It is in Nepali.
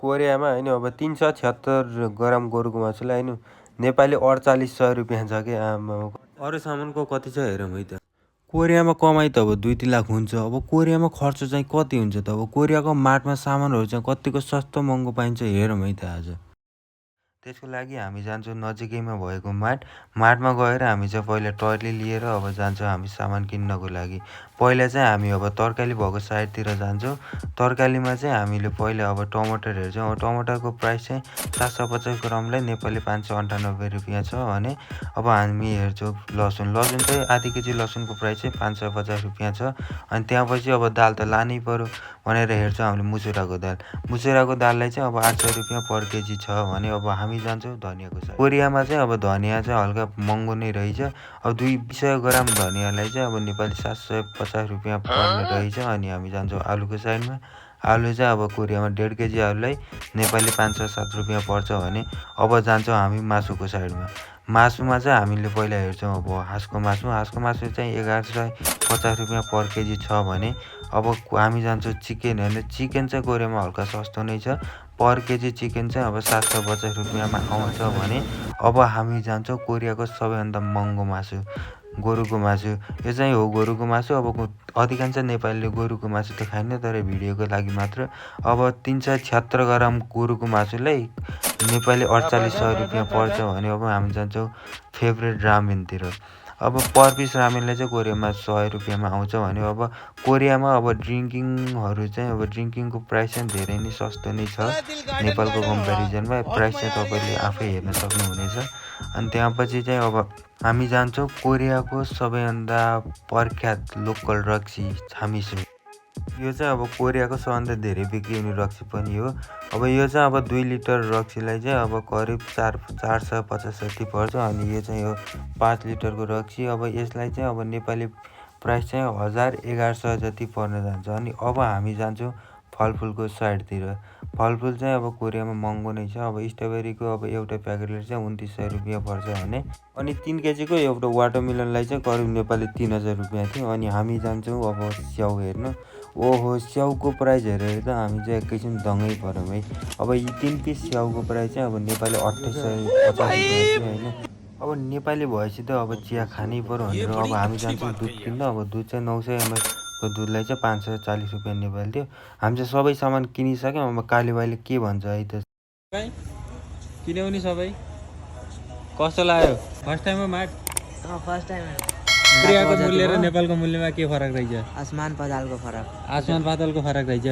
कोरियामा होइन अब 376 ग्राम गोरुको मासुलाई होइन नेपाली 4800 रुपियाँ छ कि आमा। अरू सामानको कति छ हेरौँ है त। कोरियामा कमाइ त अब 2-3 लाख हुन्छ। अब कोरियामा खर्च चाहिँ कति हुन्छ त। अब कोरियाको मार्टमा सामानहरू चाहिँ कतिको सस्तो महँगो पाइन्छ हेरौँ है त आज। त्यसको लागि हामी जान्छौँ नजिकैमा भएको मार्टमा गएर हामी चाहिँ पहिला ट्रली लिएर अब जान्छौँ हामी सामान किन्नको लागि। पहिला चाहिँ हामी अब तरकारी भएको साइडतिर जान्छौँ। तरकारीमा चाहिँ हामीले पहिला अब टमाटर हेर्छौँ। अब टमाटरको प्राइस चाहिँ 750 ग्रामलाई नेपाली 598 रुपियाँ छ भने अब हामी हेर्छौँ लसुन चाहिँ आधी केजी लसुनको प्राइस चाहिँ 550 रुपियाँ छ। अनि त्यहाँपछि अब दाल त लानै पर्यो भनेर हेर्छौँ हामीले मुसुराको दाललाई चाहिँ अब 800 रुपियाँ पर केजी छ भने अब हामी जान्छौँ धनियाँको साइड। कोरियामा चाहिँ अब धनियाँ चाहिँ हल्का महँगो नै रहेछ। अब 200 ग्राम धनियाँलाई चाहिँ अब नेपाली 750 रुपियाँ पर्ने रहेछ। अनि हामी जान्छौँ आलुको साइडमा। आलु चाहिँ अब कोरियामा 1.5 केजी आलुलाई नेपाली 507 रुपियाँ पर्छ भने अब जान्छौँ हामी मासुको साइडमा। मासुमा चाहिँ हामीले पहिला हेर्छौँ अब हाँसको मासु चाहिँ 1150 रुपियाँ पर केजी छ भने अब हामी जान्छौँ चिकन होइन। चिकन चाहिँ कोरियामा हल्का सस्तो नै छ। पर केजी चिकन चाहिँ अब 750 रुपियाँमा आउँछ भने अब हामी जान्छौँ कोरियाको सबैभन्दा महँगो मासु गोरुको मासु। यो चाहिँ हो गोरुको मासु। अब अधिकांश नेपालीले गोरुको मासु त खाइन्न तर भिडियोको लागि मात्र। अब 376 ग्राम गोरुको मासुलाई नेपाली 4800 रुपियाँ पर्छ भने अब हामी जान्छौँ फेभरेट रामेनतिर। अब पर पिस रामेनलाई चाहिँ कोरियामा 100 रुपियाँमा आउँछ भने अब कोरियामा अब ड्रिङ्किङहरू चाहिँ अब ड्रिङ्किङको प्राइस चाहिँ धेरै नै सस्तो नै छ नेपालको कम्पेरिजनमा। प्राइस चाहिँ तपाईँले आफै हेर्न सक्नुहुनेछ। अनि त्यहाँपछि चाहिँ अब हामी जान्छौँ कोरियाको सबैभन्दा प्रख्यात लोकल रक्सी छामिसु। यो चाहिँ अब कोरियाको सबभन्दा धेरै बिक्री हुने रक्सी पनि हो। अब यो चाहिँ अब 2 लिटर रक्सीलाई चाहिँ अब करिब 450 पर्छ। अनि यो चाहिँ हो 5 लिटरको रक्सी। अब यसलाई चाहिँ अब नेपाली प्राइस चाहिँ 1100 जति पर्न जान्छ। अनि अब हामी जान्छौँ फलफुलको साइडतिर। फलफुल चाहिँ अब कोरियामा महँगो नै छ। अब स्ट्रबेरीको अब एउटा प्याकेटले चाहिँ 2900 रुपियाँ पर्छ भने अनि 3 केजीको एउटा वाटरमेलनलाई चाहिँ करिब नेपाली 3000 रुपियाँ थियो। अनि हामी जान्छौँ अब स्याउ हेर्नु। ओहो स्याउको प्राइस हेरेर त हामी चाहिँ एकैछिन दङ्गै पऱ्यौँ है। अब यी 3 पिस स्याउको प्राइस चाहिँ अब नेपाली 2850 रुपियाँ होइन। अब नेपाली भएपछि त अब चिया खानै पर्यो भनेर अब हामी जान्छौँ दुध किन्न। अब दुध चाहिँ 900 ml को दुधलाई चाहिँ 540 रुपियाँ नेपाली थियो। हामी चाहिँ सबै सामान किनिसक्यौँ। अब कालीबाईले के भन्छ है त। किन्यौ नि सबै कस्तो लाग्यो? फर्स्ट टाइम हो मार्ट? First time. कोरियाको मूल्य र नेपालको मूल्यमा के फरक रहेछ? आसमान पातालको फरक रहेछ।